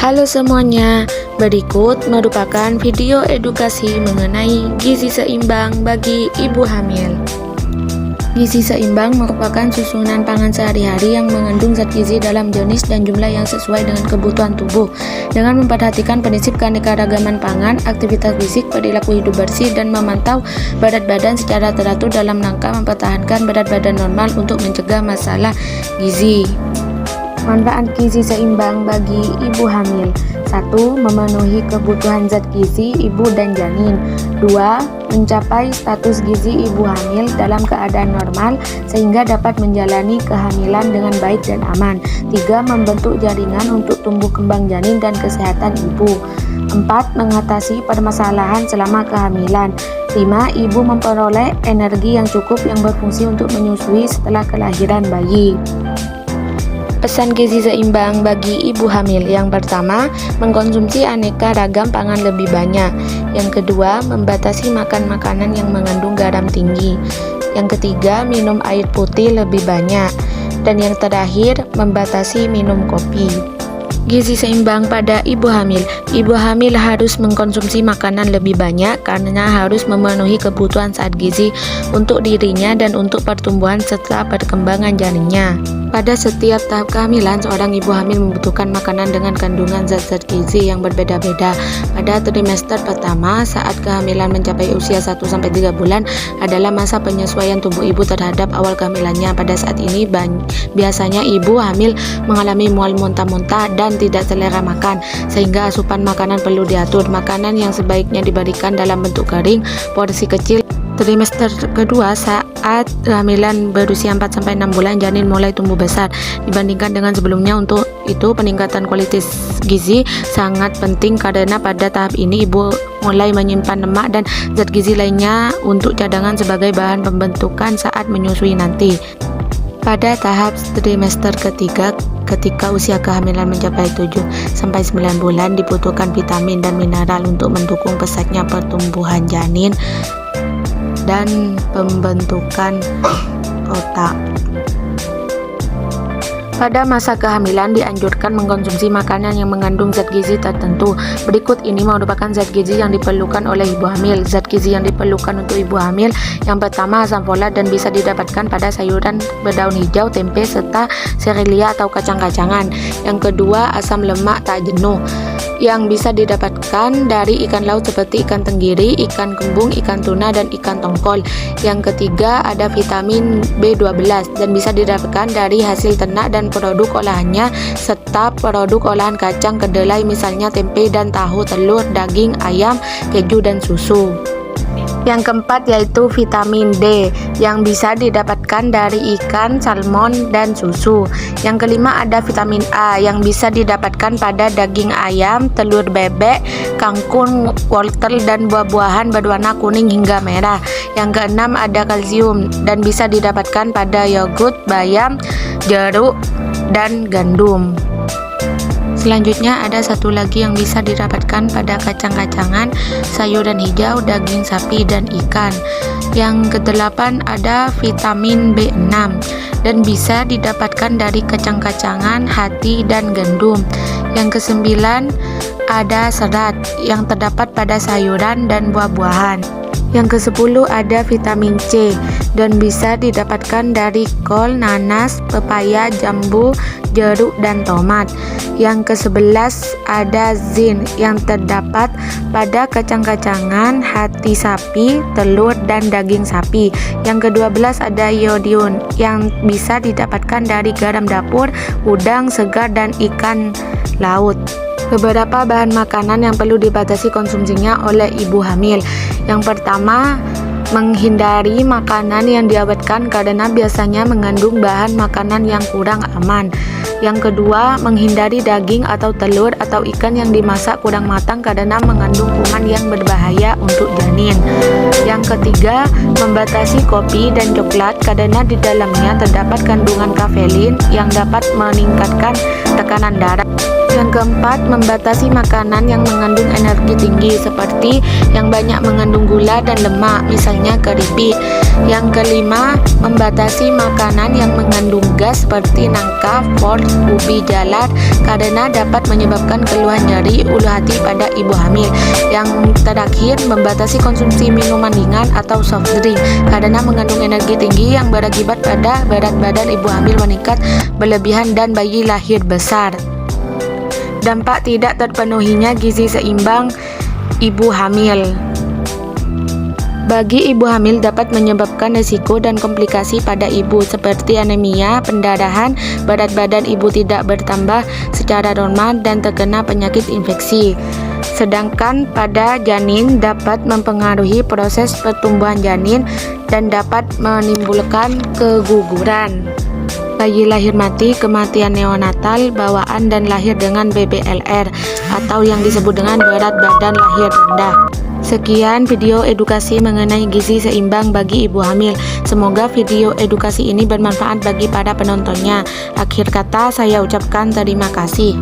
Halo semuanya, berikut merupakan video edukasi mengenai gizi seimbang bagi ibu hamil. Gizi seimbang merupakan susunan pangan sehari-hari yang mengandung zat gizi dalam jenis dan jumlah yang sesuai dengan kebutuhan tubuh, dengan memperhatikan prinsip keanekaragaman pangan, aktivitas fisik, perilaku hidup bersih, dan memantau berat badan secara teratur dalam rangka mempertahankan berat badan normal untuk mencegah masalah gizi. Manfaat gizi seimbang bagi ibu hamil: 1. Memenuhi kebutuhan zat gizi ibu dan janin. 2. Mencapai status gizi ibu hamil dalam keadaan normal sehingga dapat menjalani kehamilan dengan baik dan aman. 3. Membentuk jaringan untuk tumbuh kembang janin dan kesehatan ibu. 4. Mengatasi permasalahan selama kehamilan. 5. Ibu memperoleh energi yang cukup yang berfungsi untuk menyusui setelah kelahiran bayi. Pesan gizi seimbang bagi ibu hamil: yang pertama, mengkonsumsi aneka ragam pangan lebih banyak. Yang kedua, membatasi makan makanan yang mengandung garam tinggi. Yang ketiga, minum air putih lebih banyak. Dan yang terakhir, membatasi minum kopi. Gizi seimbang pada ibu hamil. Ibu hamil harus mengkonsumsi makanan lebih banyak karena harus memenuhi kebutuhan zat gizi untuk dirinya dan untuk pertumbuhan serta perkembangan janinnya. Pada setiap tahap kehamilan, seorang ibu hamil membutuhkan makanan dengan kandungan zat-zat gizi yang berbeda-beda. Pada trimester pertama, saat kehamilan mencapai usia 1-3 bulan, adalah masa penyesuaian tubuh ibu terhadap awal kehamilannya. Pada saat ini, biasanya ibu hamil mengalami mual muntah-muntah dan tidak selera makan, sehingga asupan makanan perlu diatur. Makanan yang sebaiknya diberikan dalam bentuk kering, porsi kecil. Trimester kedua, saat kehamilan berusia 4-6 bulan, janin mulai tumbuh besar dibandingkan dengan sebelumnya. Untuk itu, peningkatan kualitas gizi sangat penting karena pada tahap ini ibu mulai menyimpan lemak dan zat gizi lainnya untuk cadangan sebagai bahan pembentukan saat menyusui nanti. Pada tahap trimester ketiga, ketika usia kehamilan mencapai 7-9 bulan, dibutuhkan vitamin dan mineral untuk mendukung pesatnya pertumbuhan janin dan pembentukan otak. Pada masa kehamilan dianjurkan mengkonsumsi makanan yang mengandung zat gizi tertentu. Berikut ini merupakan zat gizi yang diperlukan oleh ibu hamil. Zat gizi yang diperlukan untuk ibu hamil: yang pertama, asam folat dan bisa didapatkan pada sayuran berdaun hijau, tempe, serta serealia atau kacang-kacangan. Yang kedua, asam lemak tak jenuh yang bisa didapatkan dari ikan laut seperti ikan tenggiri, ikan kembung, ikan tuna, dan ikan tongkol. Yang ketiga, ada vitamin B12 dan bisa didapatkan dari hasil ternak dan produk olahannya, serta produk olahan kacang kedelai misalnya tempe dan tahu, telur, daging ayam, keju, dan susu. Yang keempat yaitu vitamin D yang bisa didapatkan dari ikan, salmon, dan susu. Yang kelima ada vitamin A yang bisa didapatkan pada daging ayam, telur bebek, kangkung, wortel, dan buah-buahan berwarna kuning hingga merah. Yang keenam ada kalsium dan bisa didapatkan pada yogurt, bayam, jeruk, dan gandum. Selanjutnya ada satu lagi yang bisa didapatkan pada kacang-kacangan, sayuran hijau, daging sapi, dan ikan. Yang kedelapan ada vitamin B6 dan bisa didapatkan dari kacang-kacangan, hati, dan gandum. Yang kesembilan ada serat yang terdapat pada sayuran dan buah-buahan. Yang ke-10 ada vitamin C dan bisa didapatkan dari kol, nanas, pepaya, jambu, jeruk, dan tomat. Yang ke-11 ada zinc yang terdapat pada kacang-kacangan, hati sapi, telur, dan daging sapi. Yang ke-12 ada iodium yang bisa didapatkan dari garam dapur, udang segar, dan ikan laut. Beberapa bahan makanan yang perlu dibatasi konsumsinya oleh ibu hamil. Yang pertama, menghindari makanan yang diawetkan karena biasanya mengandung bahan makanan yang kurang aman. Yang kedua, menghindari daging atau telur atau ikan yang dimasak kurang matang karena mengandung kuman yang berbahaya untuk janin. Yang ketiga, membatasi kopi dan coklat karena di dalamnya terdapat kandungan kafein yang dapat meningkatkan tekanan darah. Yang keempat, membatasi makanan yang mengandung energi tinggi seperti yang banyak mengandung gula dan lemak, misalnya keripik. Yang kelima, membatasi makanan yang mengandung gas seperti nangka, wort, ubi jalar karena dapat menyebabkan keluhan nyeri ulu hati pada ibu hamil. Yang terakhir, membatasi konsumsi minuman ringan atau soft drink karena mengandung energi tinggi yang berakibat pada berat badan ibu hamil meningkat berlebihan dan bayi lahir besar. Dampak tidak terpenuhinya gizi seimbang ibu hamil. Bagi ibu hamil dapat menyebabkan risiko dan komplikasi pada ibu seperti anemia, pendarahan, berat badan ibu tidak bertambah secara normal dan terkena penyakit infeksi. Sedangkan pada janin dapat mempengaruhi proses pertumbuhan janin dan dapat menimbulkan keguguran. Bayi lahir mati, kematian neonatal, bawaan dan lahir dengan BBLR atau yang disebut dengan berat badan lahir rendah. Sekian video edukasi mengenai gizi seimbang bagi ibu hamil. Semoga video edukasi ini bermanfaat bagi para penontonnya. Akhir kata saya ucapkan terima kasih.